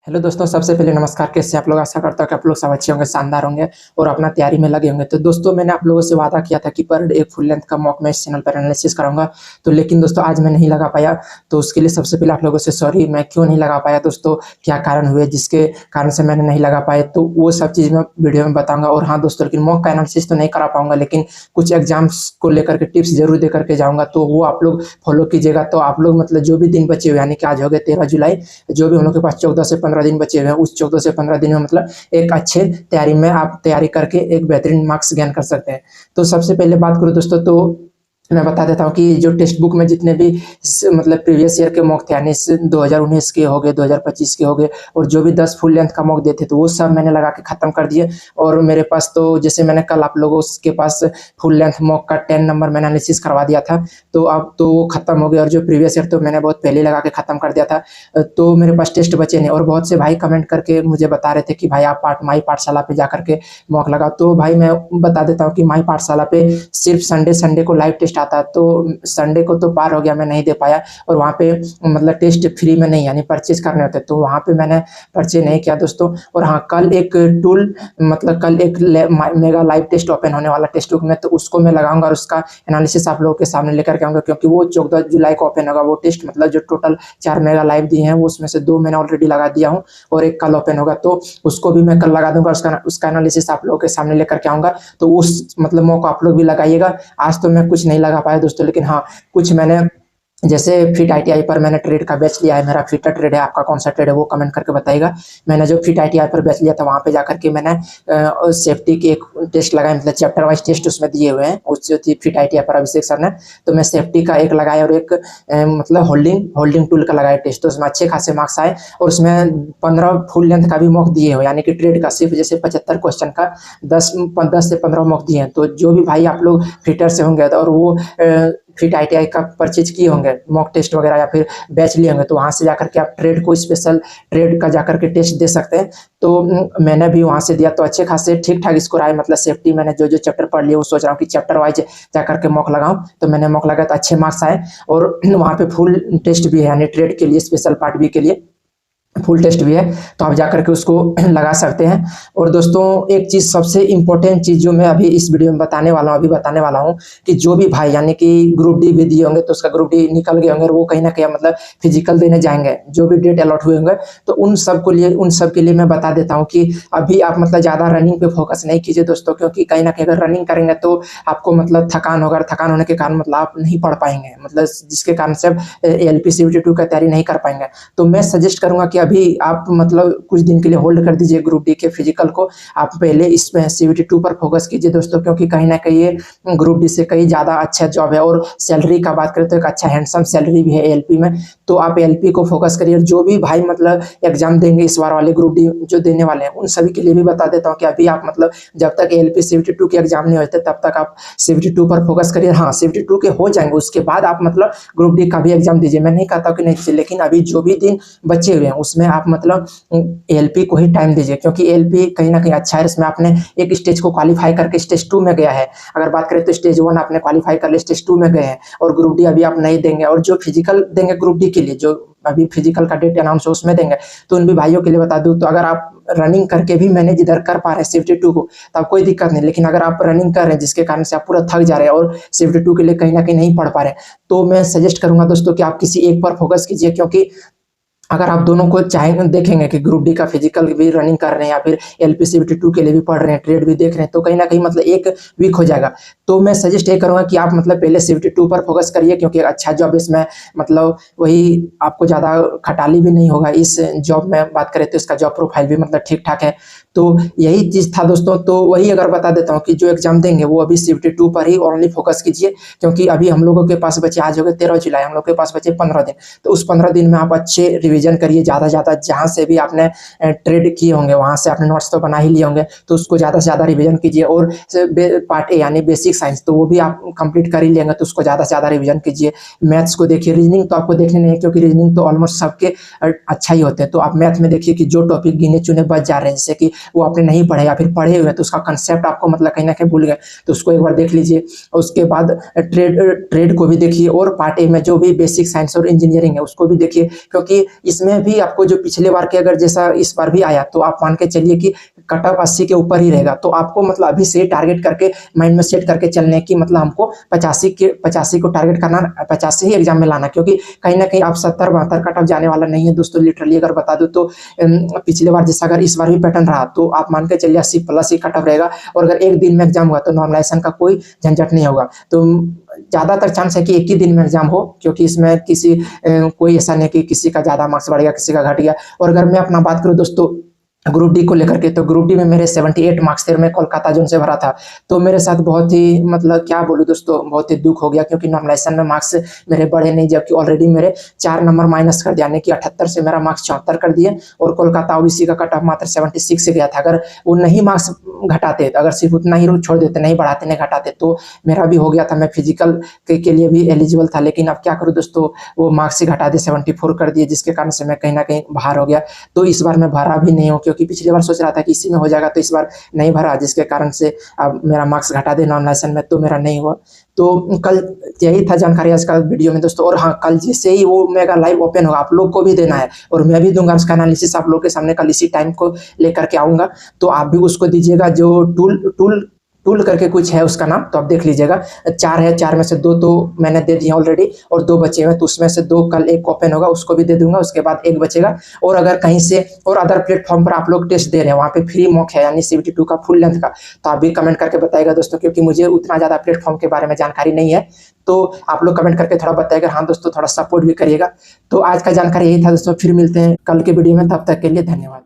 Hello दोस्तों, सबसे पहले नमस्कार। कैसे आप लोग? आशा करता हूँ कि आप लोग सब अच्छे होंगे, शानदार होंगे और अपना तैयारी में लगे होंगे। तो दोस्तों, मैंने आप लोगों से वादा किया था कि पर डे एक फुल लेंथ का मॉक मैं इस चैनल पर एनालिसिस कराऊंगा। तो लेकिन दोस्तों, आज मैं नहीं लगा पाया। तो उसके लिए सबसे पहले आप लोगों से सॉरी। मैं क्यों नहीं लगा पाया दोस्तों, क्या कारण हुए जिसके कारण से मैंने नहीं लगा पाया, तो वो सब चीज़ मैं वीडियो में बताऊंगा। और हाँ दोस्तों, लेकिन मॉक का एनालिसिस तो नहीं करा पाऊंगा, लेकिन कुछ एग्जाम्स को लेकर के टिप्स जरूर दे करके जाऊंगा। तो वो आप लोग फॉलो कीजिएगा। तो आप लोग मतलब जो भी दिन बचे हुए, यानी कि आज हो गए 13 जुलाई, जो भी हम लोग के पास 14 से 15 दिन बचे हुए हैं, उस 14 से 15 दिन में मतलब एक अच्छे तैयारी में आप तैयारी करके एक बेहतरीन मार्क्स गेन कर सकते हैं। तो सबसे पहले बात करूँ दोस्तों, तो मैं बता देता हूँ कि जो टेक्स्ट बुक में जितने भी मतलब प्रीवियस ईयर के मॉक थे, यानी 2019 के हो गए, 2025 के हो गए, और जो भी 10 फुल लेंथ का मॉक देते तो वो सब मैंने लगा के ख़त्म कर दिए। और मेरे पास तो जैसे मैंने कल आप लोगों के पास फुल लेंथ मॉक का 10 नंबर मैंने एनालिसिस करवा दिया था। तो अब तो वो ख़त्म हो गया। और जो प्रीवियस ईयर तो मैंने बहुत पहले लगा के ख़त्म कर दिया था। तो मेरे पास टेस्ट बचे नहीं। और बहुत से भाई कमेंट करके मुझे बता रहे थे कि भाई आप माई पाठशाला पे जा करके मॉक लगाओ। तो भाई मैं बता देता हूँ कि माई पाठशाला पे सिर्फ संडे को लाइव टेस्ट आता है। तो संडे को तो पार हो गया, मैं नहीं दे पाया। और वहाँ पे मतलब टेस्ट फ्री में नहीं, यानी परचेज करने होते, तो वहाँ पे मैंने परचेज नहीं किया दोस्तों। और हाँ, कल एक टूल मतलब कल एक मेगा लाइव टेस्ट ओपन होने वाला टेस्ट बुक में, तो उसको मैं लगाऊंगा और उसका एनालिसिस आप लोगों के सामने लेकर के आऊंगा। क्योंकि वो 14 जुलाई को ओपन होगा वो टेस्ट, मतलब जो टोटल 4 मेगा लाइव दिए हैं वो उसमें से 2 मैंने ऑलरेडी लगा दिया हूँ और एक कल ओपन होगा। तो उसको भी मैं कल लगा दूंगा, उसका एनालिसिस आप लोगों के सामने लेकर के आऊंगा। तो उस मतलब मौका आप लोग भी लगाइएगा। आज तो मैं कुछ नहीं लगा पाया दोस्तों, लेकिन हाँ, कुछ मैंने जैसे फिट आईटीआई पर मैंने ट्रेड का बैच लिया है। मेरा फिटर ट्रेड है। आपका कौन सा ट्रेड है वो कमेंट करके बताइएगा। मैंने जो फिट आईटीआई पर बैच लिया था, वहाँ पे जाकर के मैंने सेफ्टी की एक टेस्ट लगाया, मतलब चैप्टर वाइज टेस्ट उसमें दिए हुए हैं। उससे थी फिट आईटीआई पर अभिषेक सर ने। तो मैं सेफ्टी का एक लगाया और एक मतलब होल्डिंग टूल का लगाया टेस्ट। तो उसमें अच्छे खासे मार्क्स आए। और उसमें 15 फुल लेंथ का भी मॉक दिए हो, यानी कि ट्रेड का सिर्फ जैसे 75 क्वेश्चन का 10 से 15 मॉक दिए हैं। तो जो भी भाई आप लोग फिटर से होंगे और वो फिट आईटीआई का परचेज किए होंगे, मॉक टेस्ट वगैरह या फिर बैच लिए होंगे, तो वहाँ से जाकर के आप ट्रेड को स्पेशल ट्रेड का जाकर के टेस्ट दे सकते हैं। तो मैंने भी वहाँ से दिया, तो अच्छे खासे ठीक ठाक स्कोर आए। मतलब सेफ्टी मैंने जो जो चैप्टर पढ़ लिए वो सोच रहा हूँ कि चैप्टर वाइज जाकर के मॉक लगाऊं। तो मैंने मॉक लगाया तो अच्छे मार्क्स आए। और वहाँ पे फुल टेस्ट भी है, यानी ट्रेड के लिए स्पेशल पार्ट बी के लिए फुल टेस्ट भी है। तो आप जाकर के उसको लगा सकते हैं। और दोस्तों, एक चीज़ सबसे इम्पोर्टेंट चीज़ जो मैं अभी इस वीडियो में बताने वाला हूँ कि जो भी भाई यानी कि ग्रुप डी भी दिए होंगे, तो उसका ग्रुप डी निकल गए होंगे और वो कहीं ना कहीं मतलब फिजिकल देने जाएंगे, जो भी डेट अलॉट हुए होंगे, तो उन सब के लिए मैं बता देता हूँ कि अभी आप मतलब ज़्यादा रनिंग पे फोकस नहीं कीजिए दोस्तों। क्योंकि कहीं ना कहीं अगर रनिंग करेंगे तो आपको मतलब थकान होगा। थकान होने के कारण मतलब आप नहीं पढ़ पाएंगे, मतलब जिसके कारण से आप एलपी CBT2 का तैयारी नहीं कर पाएंगे। तो मैं सजेस्ट करूंगा कि अभी आप मतलब कुछ दिन के लिए होल्ड कर दीजिए ग्रुप डी के फिजिकल को। आप पहले इसमें CBT2 पर फोकस कीजिए दोस्तों। क्योंकि कहीं ना कहीं ये ग्रुप डी से कहीं ज़्यादा अच्छा जॉब है। और सैलरी का बात करें तो एक अच्छा हैंडसम सैलरी भी है एलपी में। तो आप एलपी को फोकस करिए। जो भी भाई मतलब एग्जाम देंगे इस बार वाले ग्रुप डी जो देने वाले हैं, उन सभी के लिए भी बता देता हूँ कि अभी आप मतलब जब तक एलपी CBT2 के एग्जाम नहीं होते तब तक आप CBT2 पर फोकस करिए। हाँ, CBT2 के हो जाएंगे, उसके बाद आप मतलब ग्रुप डी का भी एग्जाम दीजिए। मैं नहीं कहता कि नहीं दीजिए, लेकिन अभी जो भी दिन बचे हुए हैं उसमें आप मतलब एलपी को ही टाइम दीजिए। क्योंकि एलपी कहीं ना कहीं अच्छा है। इसमें आपने एक स्टेज को क्वालिफाई करके स्टेज 2 में गया है। अगर बात करें तो स्टेज 1 आपने क्वालिफाई कर लिया, स्टेज 2 में गए हैं। और ग्रुप डी अभी आप नहीं देंगे। और जो फिजिकल देंगे ग्रुप डी के लिए, जो अभी फिजिकल का डेट अनाउंस हो उसमें देंगे। तो उन भी भाइयों के लिए बता दूं, तो अगर आप रनिंग करके भी मैनेज इधर कर पा रहे हैं CBT2 को, तो कोई दिक्कत नहीं। लेकिन अगर आप रनिंग कर रहे हैं जिसके कारण से आप पूरा थक जा रहे हैं और CBT2 के लिए कहीं ना कहीं नहीं पढ़ पा रहे हैं, तो मैं सजेस्ट करूंगा दोस्तों कि आप किसी एक पर फोकस कीजिए। क्योंकि अगर आप दोनों को चाहेंगे, देखेंगे कि ग्रुप डी का फिजिकल भी रनिंग कर रहे हैं या फिर एलपी CBT2 के लिए भी पढ़ रहे हैं, ट्रेड भी देख रहे हैं, तो कहीं ना कहीं मतलब एक वीक हो जाएगा। तो मैं सजेस्ट ये करूंगा कि आप मतलब पहले CBT2 पर फोकस करिए। क्योंकि अच्छा जॉब इसमें मतलब वही आपको ज़्यादा खटाली भी नहीं होगा। इस जॉब में बात करें तो इसका जॉब प्रोफाइल भी मतलब ठीक ठाक है। तो यही चीज़ था दोस्तों। तो वही अगर बता देता हूँ कि जो एग्जाम देंगे वो अभी CBT2 पर ही ओनली फोकस कीजिए। क्योंकि अभी हम लोगों के पास बचे, आज हो गए 13 जुलाई, हम लोग के पास बचे 15 दिन। तो उस 15 दिन में आप अच्छे रिवीजन करिए ज़्यादा जहाँ से भी आपने ट्रेड किए होंगे वहाँ से आपने नोट्स तो बना ही लिए होंगे, तो उसको ज़्यादा से ज़्यादा रिवीजन कीजिए। और पार्ट ए यानी बेसिक साइंस, तो वो भी आप कंप्लीट कर ही लेंगे, तो उसको ज़्यादा से ज़्यादा रिवीजन कीजिए। मैथ्स को देखिए। रीजनिंग तो आपको देखने नहीं है, क्योंकि रीजनिंग तो ऑलमोस्ट सबके अच्छा ही होते हैं। तो आप मैथ में देखिए कि जो टॉपिक गिने चुने बच जा रहे हैं, जैसे कि वो आपने नहीं पढ़े या फिर पढ़े हुए तो उसका कंसेप्ट आपको मतलब कहीं ना कहीं भूल गए, तो उसको एक बार देख लीजिए। उसके बाद ट्रेड को भी देखिए, और पार्ट ए में जो भी बेसिक साइंस और इंजीनियरिंग है उसको भी देखिए, क्योंकि इसमें भी आपको जो पिछले बार के अगर जैसा इस बार भी आया तो आप मान के चलिए कि कट ऑफ 80 के ऊपर ही रहेगा। तो आपको मतलब अभी से टारगेट करके माइंड में सेट करके चलने की मतलब हमको 85 को टारगेट करना, 50 से ही एग्जाम में लाना, क्योंकि कहीं ना कहीं आप 70-72 कट ऑफ जाने वाला नहीं है दोस्तों। लिटरली अगर बता दूं तो पिछले बार जैसा अगर इस बार भी पैटर्न रहा तो आप मान के चलिए 80 प्लस ही कट ऑफ रहेगा, और अगर एक दिन में एग्जाम हुआ तो नॉर्मलाइजेशन का कोई झंझट नहीं होगा। तो ज़्यादातर चांस है कि एक ही दिन में एग्जाम हो, क्योंकि इसमें कोई ऐसा नहीं कि किसी का ज़्यादा मार्क्स बढ़ गया किसी का घट गया। और अगर मैं अपना बात करूँ दोस्तों ग्रुप डी को लेकर के, तो ग्रुप डी में मेरे 78 मार्क्स थे, मैं कोलकाता जोन से भरा था। तो मेरे साथ बहुत ही मतलब क्या बोलूँ दोस्तों, बहुत ही दुख हो गया, क्योंकि नॉर्मलाइजेशन में मार्क्स मेरे बढ़े नहीं, जबकि ऑलरेडी मेरे 4 नंबर माइनस कर दिया, यानी कि 78 से मेरा मार्क्स 74 कर दिए। और कोलकाता ओबीसी का कट ऑफ मात्र 76 से गया था। अगर वो नहीं मार्क्स घटाते, अगर सिर्फ उतना ही छोड़ देते, नहीं बढ़ाते नहीं घटाते, तो मेरा भी हो गया था, मैं फिजिकल के लिए भी एलिजिबल था। लेकिन अब क्या करूँ दोस्तों, वो मार्क्स ही घटा दिए, 74 कर दिए, जिसके कारण से मैं कहीं ना कहीं बाहर हो गया। तो इस बार मैं भरा भी नहीं हूँ, क्योंकि पिछली बार सोच रहा था कि इसी में हो जाएगा, तो इस बार नहीं भरा, जिसके कारण से अब मेरा मार्क्स घटा दे नॉर्मलाइजेशन में, तो मेरा नहीं हुआ। तो कल यही था जानकारी आज का वीडियो में दोस्तों। और हाँ, कल जैसे ही वो मेगा लाइव ओपन होगा आप लोग को भी देना है, और मैं भी दूंगा उसका एनालिसिस आप लोग के सामने कल इसी टाइम को लेकर के आऊँगा, तो आप भी उसको दीजिएगा। जो टूल टूल करके कुछ है उसका नाम, तो आप देख लीजिएगा। 4 है, 4 में से 2 तो मैंने दे दिया ऑलरेडी, और 2 बचे हुए, तो उसमें से 2 कल एक ओपन होगा, उसको भी दे दूंगा। उसके बाद एक बचेगा। और अगर कहीं से और अदर प्लेटफॉर्म पर आप लोग टेस्ट दे रहे हैं, वहाँ पे फ्री मॉक है, यानी CBT2 का फुल लेंथ का, तो आप भी कमेंट करके बताइएगा दोस्तों, क्योंकि मुझे उतना ज़्यादा प्लेटफॉर्म के बारे में जानकारी नहीं है। तो आप लोग कमेंट करके थोड़ा बताइएगा। हाँ दोस्तों, थोड़ा सपोर्ट भी करिएगा। तो आज का जानकारी यही था दोस्तों, फिर मिलते हैं कल के वीडियो में, तब तक के लिए धन्यवाद।